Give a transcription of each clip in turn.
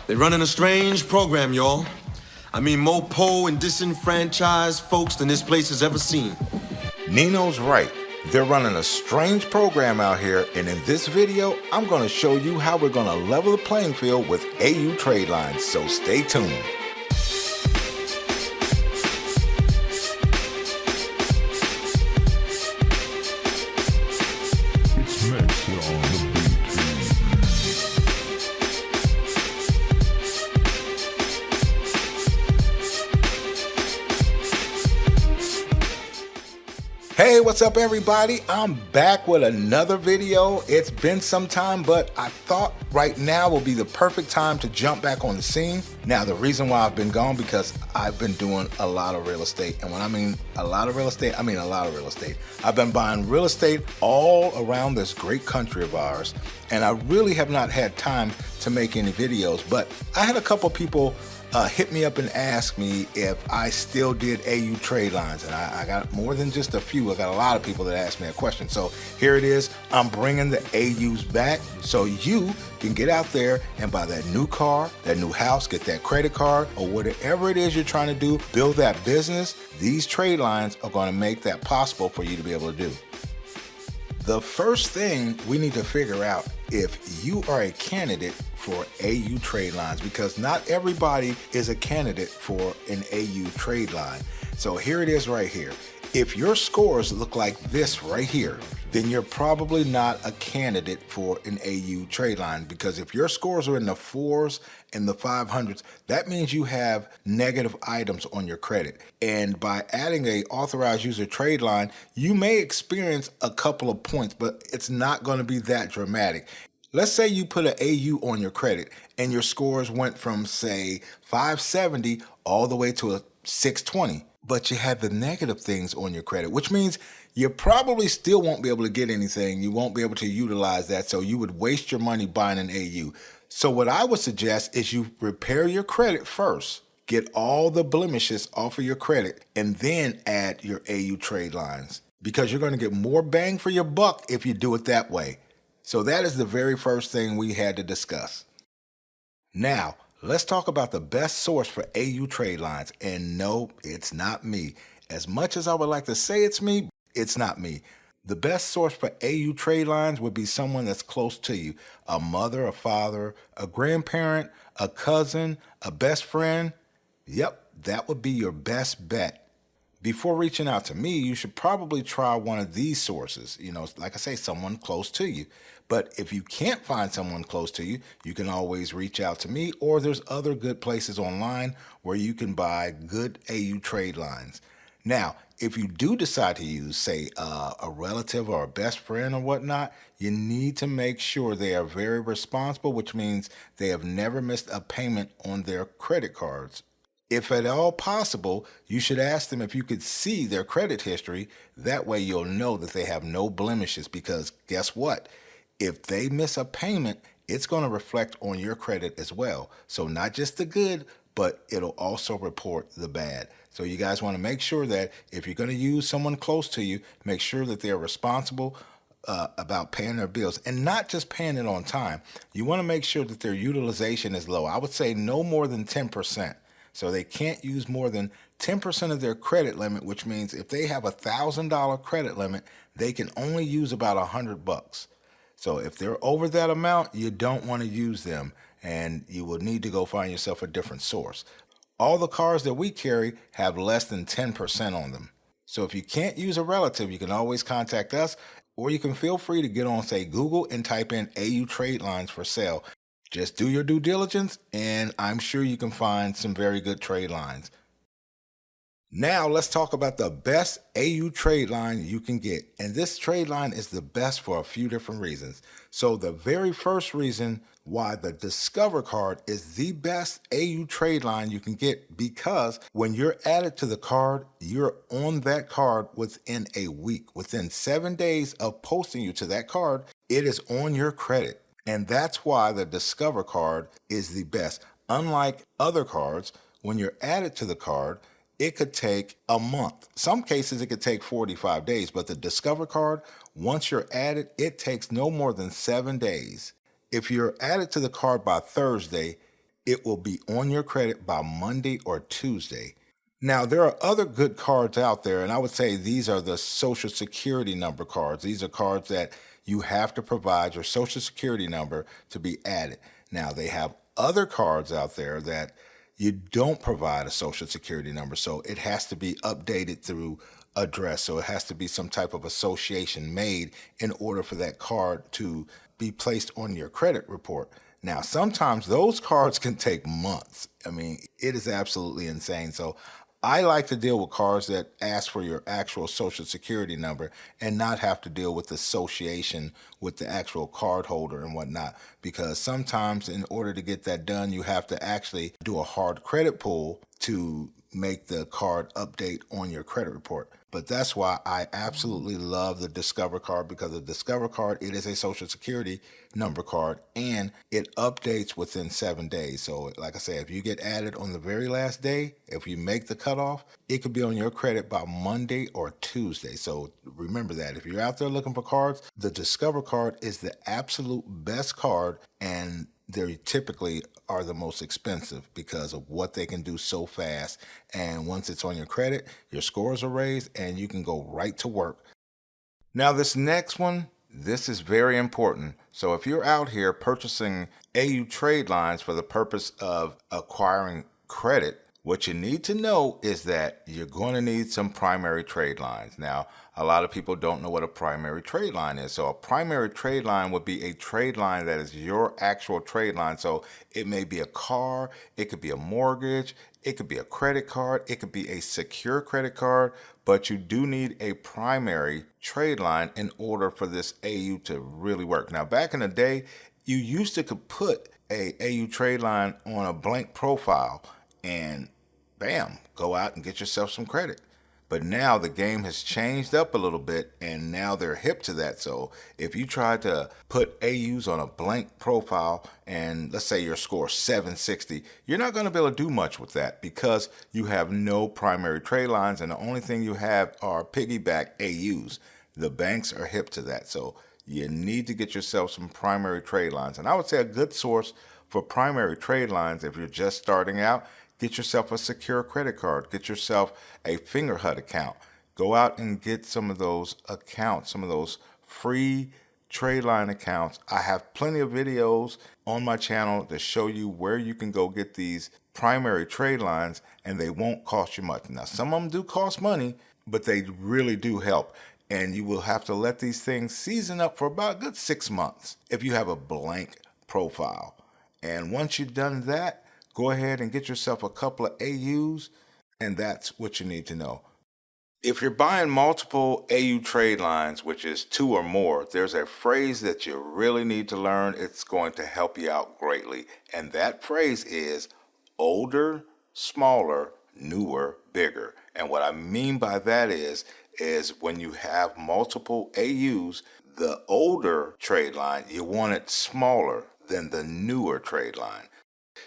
They running a strange program, y'all. I mean, more poor and disenfranchised folks than this place has ever seen. Nino's right. They're running a strange program out here, and in this video, I'm going to show you how we're going to level the playing field with AU Tradelines, so stay tuned. Hey, what's up everybody? I'm back with another video. It's been some time, but I thought right now will be the perfect time to jump back on the scene. Now, the reason why I've been gone because I've been doing a lot of real estate. And when I mean a lot of real estate, I mean a lot of real estate. I've been buying real estate all around this great country of ours. And I really have not had time to make any videos, but I had a couple people hit me up and ask me if I still did AU Tradelines, and I got more than just a few. I got a lot of people that asked me a question. So here it is. I'm bringing the AUs back so you can get out there and buy that new car, that new house, get that credit card, or whatever it is you're trying to do, build that business. These trade lines are going to make that possible for you to be able to do. The first thing we need to figure out if you are a candidate for AU trade lines, because not everybody is a candidate for an AU trade line. So here it is right here. If your scores look like this right here, then you're probably not a candidate for an AU trade line, because if your scores are in the 4s and the 500s, that means you have negative items on your credit. And by adding a authorized user trade line, you may experience a couple of points, but it's not going to be that dramatic. Let's say you put an AU on your credit and your scores went from, say, 570 all the way to a 620, but you had the negative things on your credit, which means you probably still won't be able to get anything. You won't be able to utilize that, so you would waste your money buying an AU. So what I would suggest is you repair your credit first, get all the blemishes off of your credit, and then add your AU trade lines, because you're going to get more bang for your buck if you do it that way. So that is the very first thing we had to discuss. Now, let's talk about the best source for AU trade lines. And no, it's not me. As much as I would like to say it's me, it's not me. The best source for AU trade lines would be someone that's close to you. A mother, a father, a grandparent, a cousin, a best friend. Yep, that would be your best bet. Before reaching out to me, you should probably try one of these sources. You know, like I say, someone close to you. But if you can't find someone close to you, you can always reach out to me, or there's other good places online where you can buy good AU trade lines. Now, if you do decide to use, say, a relative or a best friend or whatnot, you need to make sure they are very responsible, which means they have never missed a payment on their credit cards. If at all possible, you should ask them if you could see their credit history. That way you'll know that they have no blemishes, because guess what? If they miss a payment, it's going to reflect on your credit as well. So not just the good, but it'll also report the bad. So you guys want to make sure that if you're going to use someone close to you, make sure that they're responsible about paying their bills, and not just paying it on time. You want to make sure that their utilization is low. I would say no more than 10%. So they can't use more than 10% of their credit limit, which means if they have $1,000 credit limit, they can only use about $100. So if they're over that amount, you don't want to use them, and you will need to go find yourself a different source. All the cars that we carry have less than 10% on them. So if you can't use a relative, you can always contact us, or you can feel free to get on, say, Google and type in AU trade lines for sale. Just do your due diligence, and I'm sure you can find some very good trade lines. Now let's talk about the best AU trade line you can get. And this trade line is the best for a few different reasons. So the very first reason why the Discover card is the best AU trade line you can get, because when you're added to the card, you're on that card within a week. Within 7 days of posting you to that card, it is on your credit. And that's why the Discover card is the best. Unlike other cards, when you're added to the card, it could take a month. Some cases it could take 45 days, but the Discover card, once you're added, it takes no more than 7 days. If you're added to the card by Thursday, it will be on your credit by Monday or Tuesday. Now, there are other good cards out there, and I would say these are the Social Security number cards. These are cards that you have to provide your Social Security number to be added. Now, they have other cards out there that you don't provide a Social Security number, so it has to be updated through address. So it has to be some type of association made in order for that card to be placed on your credit report. Now, sometimes those cards can take months. I mean, it is absolutely insane. So I like to deal with cards that ask for your actual Social Security number and not have to deal with association with the actual card holder and whatnot, because sometimes in order to get that done, you have to actually do a hard credit pull to make the card update on your credit report. But that's why I absolutely love the Discover card, because the Discover card, it is a Social Security number card and it updates within 7 days. So like I said, if you get added on the very last day, if you make the cutoff, it could be on your credit by Monday or Tuesday. So remember that. If you're out there looking for cards, the Discover card is the absolute best card, and they typically are the most expensive because of what they can do so fast. And once it's on your credit, your scores are raised and you can go right to work. Now, this next one, this is very important. So if you're out here purchasing AU Tradelines for the purpose of acquiring credit, what you need to know is that you're going to need some primary trade lines. Now, a lot of people don't know what a primary trade line is. So a primary trade line would be a trade line that is your actual trade line. So it may be a car, it could be a mortgage, it could be a credit card, it could be a secure credit card, but you do need a primary trade line in order for this AU to really work. Now, back in the day, you used to could put a AU trade line on a blank profile and bam, go out and get yourself some credit. But now the game has changed up a little bit, and now they're hip to that. So if you try to put AUs on a blank profile and let's say your score is 760, you're not going to be able to do much with that because you have no primary trade lines, and the only thing you have are piggyback AUs. The banks are hip to that. So you need to get yourself some primary trade lines. And I would say a good source for primary trade lines, if you're just starting out, get yourself a secure credit card. Get yourself a Fingerhut account. Go out and get some of those accounts, some of those free trade line accounts. I have plenty of videos on my channel to show you where you can go get these primary trade lines, and they won't cost you much. Now, some of them do cost money, but they really do help. And you will have to let these things season up for about a good 6 months if you have a blank profile. And once you've done that, go ahead and get yourself a couple of AUs, and that's what you need to know. If you're buying multiple AU trade lines, which is 2 or more, there's a phrase that you really need to learn. It's going to help you out greatly. And that phrase is older, smaller, newer, bigger. And what I mean by that is when you have multiple AUs, the older trade line, you want it smaller than the newer trade line.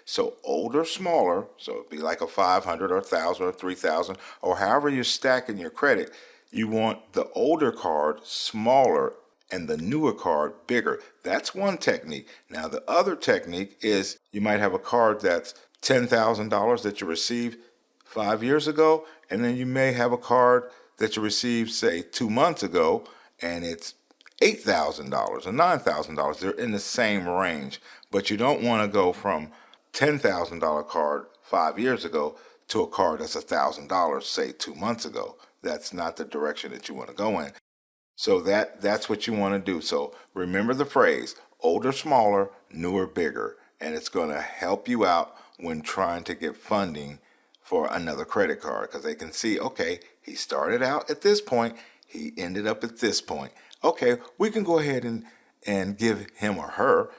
So older, smaller, so it'd be like a 500 or 1,000 or 3,000, or however you're stacking your credit, you want the older card smaller and the newer card bigger. That's one technique. Now, the other technique is you might have a card that's $10,000 that you received 5 years ago, and then you may have a card that you received, say, 2 months ago, and it's $8,000 or $9,000. They're in the same range, but you don't want to go from $10,000 card 5 years ago to a card that's $1,000, say 2 months ago. That's not the direction that you want to go in. So that's what you want to do. So remember the phrase, older, smaller, newer, bigger, and it's going to help you out when trying to get funding for another credit card, because they can see, okay, he started out at this point, he ended up at this point. Okay, we can go ahead and give him or her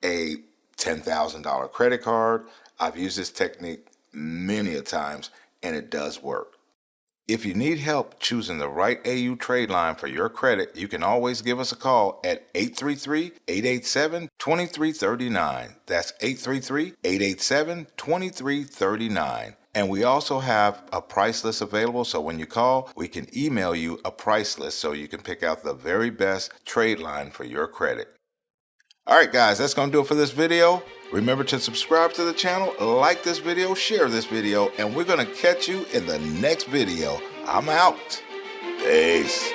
a $10,000 credit card. I've used this technique many a times, and it does work. If you need help choosing the right AU trade line for your credit, you can always give us a call at 833-887-2339. That's 833-887-2339. And we also have a price list available, so when you call, we can email you a price list so you can pick out the very best trade line for your credit. All right, guys, that's going to do it for this video. Remember to subscribe to the channel, like this video, share this video, and we're going to catch you in the next video. I'm out. Peace.